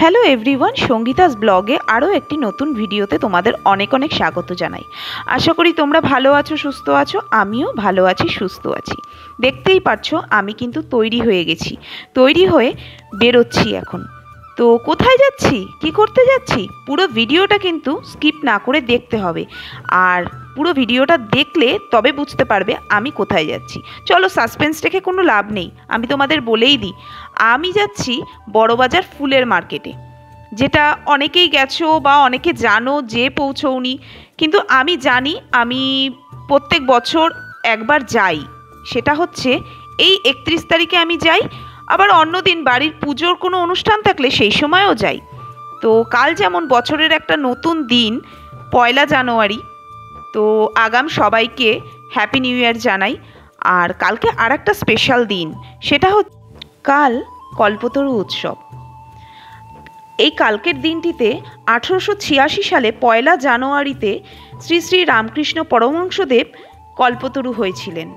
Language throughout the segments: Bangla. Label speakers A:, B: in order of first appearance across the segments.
A: হ্যালো এভরিওয়ান, সঙ্গীতাস ব্লগে আরও একটি নতুন ভিডিওতে তোমাদের অনেক অনেক স্বাগত জানাই। আশা করি তোমরা ভালো আছো, সুস্থ আছো। আমিও ভালো আছি, সুস্থ আছি। দেখতেই পাচ্ছ আমি কিন্তু তৈরি হয়ে গেছি, তৈরি হয়ে বেরোচ্ছি এখন। তো কোথায় যাচ্ছি, কি করতে যাচ্ছি, পুরো ভিডিওটা কিন্তু স্কিপ না করে দেখতে হবে। আর পুরো ভিডিওটা দেখলে তবে বুঝতে পারবে আমি কোথায় যাচ্ছি। চলো, সাসপেন্স রেখে কোনো লাভ নেই, আমি তোমাদের বলেই দিই। আমি যাচ্ছি বড়বাজার ফুলের মার্কেটে, যেটা অনেকেই গেছো বা অনেকে জানো যে পৌঁছওনি, কিন্তু আমি জানি আমি প্রত্যেক বছর একবার যাই। সেটা হচ্ছে এই 31 তারিখে আমি যাই, আবার অন্য দিন বাড়ির পুজোর কোনো অনুষ্ঠান থাকলে সেই সময়ও যাই। তো কাল যেমন বছরের একটা নতুন দিন, 1 জানুয়ারি, তো আগাম সবাইকে হ্যাপি নিউ ইয়ার জানাই। আর কালকে আর একটা স্পেশাল দিন, সেটা হচ্ছে কাল কল্পতরু উৎসব। এই কালকের দিনটিতে 1886 সালে 1 জানুয়ারিতে শ্রী শ্রী রামকৃষ্ণ পরমহংসদেব কল্পতরু হয়েছিলেন।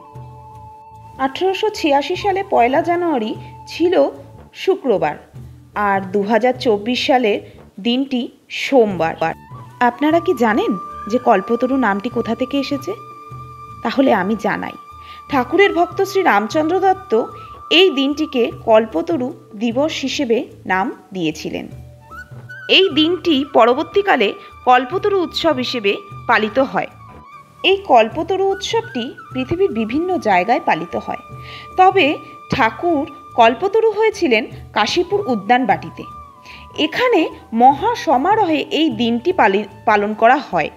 A: 1886 সালে 1 জানুয়ারি ছিল শুক্রবার, আর 2024 সালের দিনটি সোমবার। আপনারা কি জানেন যে কল্পতরু নামটি কোথা থেকে এসেছে? তাহলে আমি জানাই। ঠাকুরের ভক্ত শ্রী রামচন্দ্র দত্ত এই দিনটিকে কল্পতরু দিবস হিসেবে নাম দিয়েছিলেন। এই দিনটি পরবর্তীকালে কল্পতরু উৎসব হিসেবে পালিত হয়। এই কল্পতরু উৎসবটি পৃথিবীর বিভিন্ন জায়গায় পালিত হয়, তবে ঠাকুর কল্পতরু হয়েছিলেন কাশীপুর উদ্যানবাটিতে। এখানে মহা সমারোহে এই দিনটি পালন করা হয়।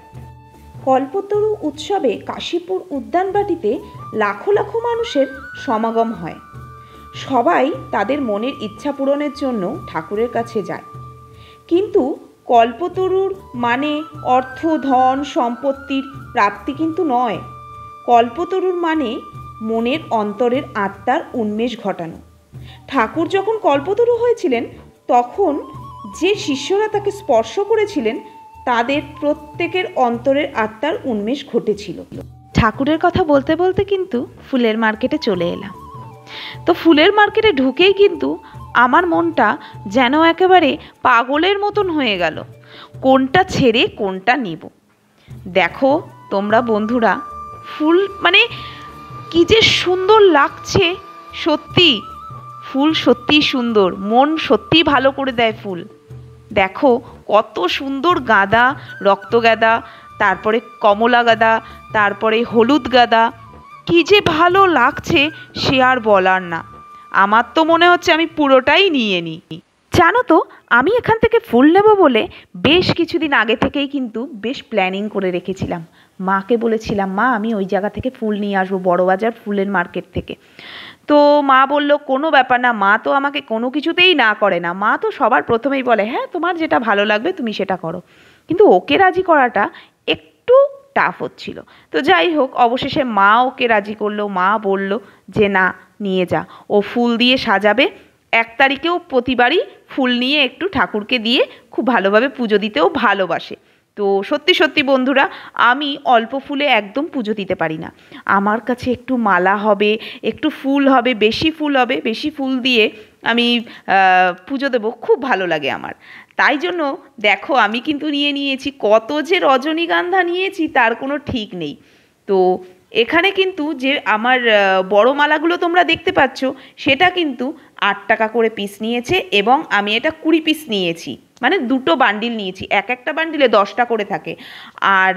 A: কল্পতরু উৎসবে কাশীপুর উদ্যানবাটিতে লাখো লাখো মানুষের সমাগম হয়। সবাই তাদের মনের ইচ্ছা পূরণের জন্য ঠাকুরের কাছে যায়। কিন্তু কল্পতরুর মানে অর্থ, ধন, সম্পত্তির প্রাপ্তি কিন্তু নয়। কল্পতরুর মানে মনের অন্তরের আত্মার উন্মেষ ঘটানো। ঠাকুর যখন কল্পতরু হয়েছিলেন, তখন যে শিষ্যরা তাকে স্পর্শ করেছিলেন তাদের প্রত্যেকের অন্তরের আত্মার উন্মেষ ঘটেছিল। ঠাকুরের কথা বলতে বলতে কিন্তু ফুলের মার্কেটে চলে এলাম। তো ফুলের মার্কেটে ঢুকেই কিন্তু আমার মনটা যেন একেবারে পাগলের মতন হয়ে গেল, কোনটা ছেড়ে কোনটা নিব। দেখো তোমরা বন্ধুরা, ফুল মানে কি যে সুন্দর লাগছে, সত্যি ফুল সত্যিই সুন্দর, মন সত্যিই ভালো করে দেয় ফুল। দেখো কত সুন্দর গাঁদা, রক্তগাঁদা, তারপরে কমলা গাঁদা, তারপরে হলুদ গাঁদা, কি যে ভালো লাগছে সে আর বলার না। আমার তো মনে হচ্ছে আমি পুরোটাই নিয়ে নিই। জানো তো, আমি এখান থেকে ফুল নেব বলে বেশ কিছুদিন আগে থেকেই কিন্তু বেশ প্ল্যানিং করে রেখেছিলাম। মাকে বলেছিলাম, মা আমি ওই জায়গা থেকে ফুল নিয়ে আসবো, বড়বাজার ফুলের মার্কেট থেকে। তো মা বলল কোনো ব্যাপার না। মা তো আমাকে কোনো কিছুতেই না করে না। মা তো সবার প্রথমেই বলে, হ্যাঁ তোমার যেটা ভালো লাগবে তুমি সেটা করো। কিন্তু ওকে রাজি করাটা একটু টাফ হচ্ছিল। তো যাই হোক, অবশেষে মা ওকে রাজি করলো। মা বলল যে না, নিয়ে যা, ও ফুল দিয়ে সাজাবে। 1 তারিখেও প্রতিবারই ফুল নিয়ে একটু ঠাকুরকে দিয়ে খুব ভালোভাবে পুজো দিতেও ভালোবাসে। তো সত্যি সত্যি বন্ধুরা, আমি অল্প ফুলে একদম পুজো দিতে পারি না। আমার কাছে একটু মালা হবে, একটু ফুল হবে, বেশি ফুল হবে, বেশি ফুল দিয়ে আমি পুজো দেবো, খুব ভালো লাগে আমার। তাই জন্য দেখো আমি কিন্তু নিয়েছি, কত যে রজনীগন্ধা নিয়েছি তার কোনো ঠিক নেই। তো এখানে কিন্তু যে আমার বড় মালাগুলো তোমরা দেখতে পাচ্ছ, সেটা কিন্তু 8 টাকা করে পিস নিয়েছে, এবং আমি এটা 20 পিস নিয়েছি, মানে 2টো বান্ডিল নিয়েছি। একটা বান্ডিলে 10টা করে থাকে। আর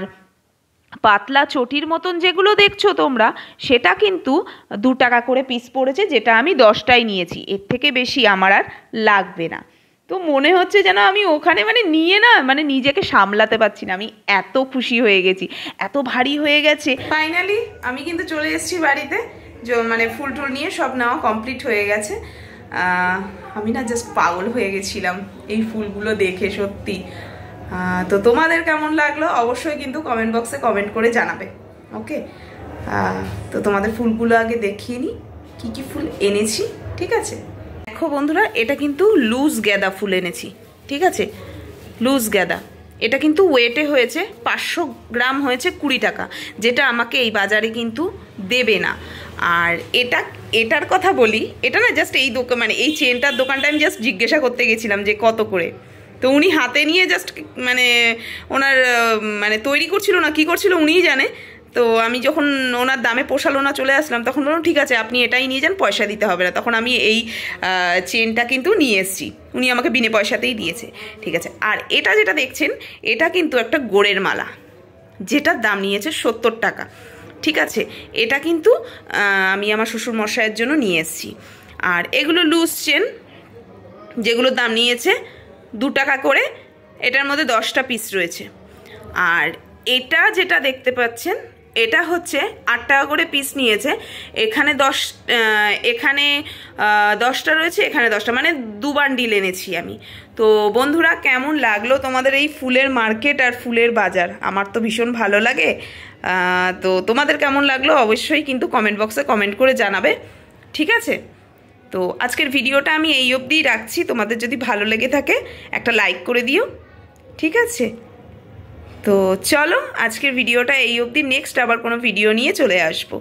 A: পাতলা চটির মতন যেগুলো দেখছো তোমরা, সেটা কিন্তু 2 টাকা করে পিস পড়েছে, যেটা আমি 10টাই নিয়েছি। এর থেকে বেশি আমার আর লাগবে না। তো মনে হচ্ছে যেন আমি ওখানে নিয়ে না নিজেকে সামলাতে পারছি না, আমি এত খুশি হয়ে গেছি, এত ভারী হয়ে গেছে। ফাইনালি আমি কিন্তু চলে এসেছি বাড়িতে, ফুল টুল নিয়ে সব নেওয়া কমপ্লিট হয়ে গেছে। আমি না জাস্ট পাগল হয়ে গেছিলাম এই ফুলগুলো দেখে, সত্যি। তো তোমাদের কেমন লাগলো অবশ্যই কিন্তু কমেন্ট বক্সে কমেন্ট করে জানাবে। ওকে, তো তোমাদের ফুলগুলো আগে দেখিয়ে নিই কী কী ফুল এনেছি, ঠিক আছে? দেখো বন্ধুরা, এটা কিন্তু লুজ গাঁদা ফুল এনেছি, ঠিক আছে? লুজ গাঁদা, এটা কিন্তু ওয়েটে হয়েছে 500 গ্রাম হয়েছে 20 টাকা, যেটা আমাকে এই বাজারে কিন্তু দেবে না। আর এটা এটার কথা বলি, এটা না জাস্ট এই দোকান মানে এই চেনটার দোকানটা আমি জাস্ট জিজ্ঞাসা করতে গেছিলাম যে কত করে। তো উনি হাতে নিয়ে জাস্ট মানে ওনার মানে তৈরি করছিল না কি করছিল উনিই জানে। তো আমি যখন ওনার দামে পোষালো না চলে আসলাম, তখন বললাম ঠিক আছে আপনি এটাই নিয়ে যান, পয়সা দিতে হবে না। তখন আমি এই চেনটা কিন্তু নিয়ে এসেছি, উনি আমাকে বিনা পয়সাতেই দিয়েছে। ঠিক আছে, আর এটা যেটা দেখছেন এটা কিন্তু একটা গোড়ের মালা, যেটার দাম নিয়েছে 70 টাকা। ঠিক আছে, এটা কিন্তু আমি আমার শ্বশুর মশাইয়ের জন্য নিয়ে এসেছি। আর এগুলো লুজ চেন, যেগুলোর দাম নিয়েছে 2 টাকা করে, এটার মধ্যে 10টা পিস রয়েছে। আর এটা যেটা দেখতে পাচ্ছেন এটা হচ্ছে 8 টাকা করে পিস নিয়েছে। এখানে 10টা রয়েছে, এখানে 10টা, মানে 2 বান্ডিল এনেছি আমি। তো বন্ধুরা, কেমন লাগলো তোমাদের এই ফুলের মার্কেট আর ফুলের বাজার? আমার তো ভীষণ ভালো লাগে। তো তোমাদের কেমন লাগলো অবশ্যই কিন্তু কমেন্ট বক্সে কমেন্ট করে জানাবে। ঠিক আছে, তো আজকের ভিডিওটা আমি এই অবধিই রাখছি। তোমাদের যদি ভালো লেগে থাকে একটা লাইক করে দিও। ঠিক আছে, তো চলো আজকের ভিডিওটা এই অবধি, নেক্সট আবার কোনো ভিডিও নিয়ে চলে আসবো।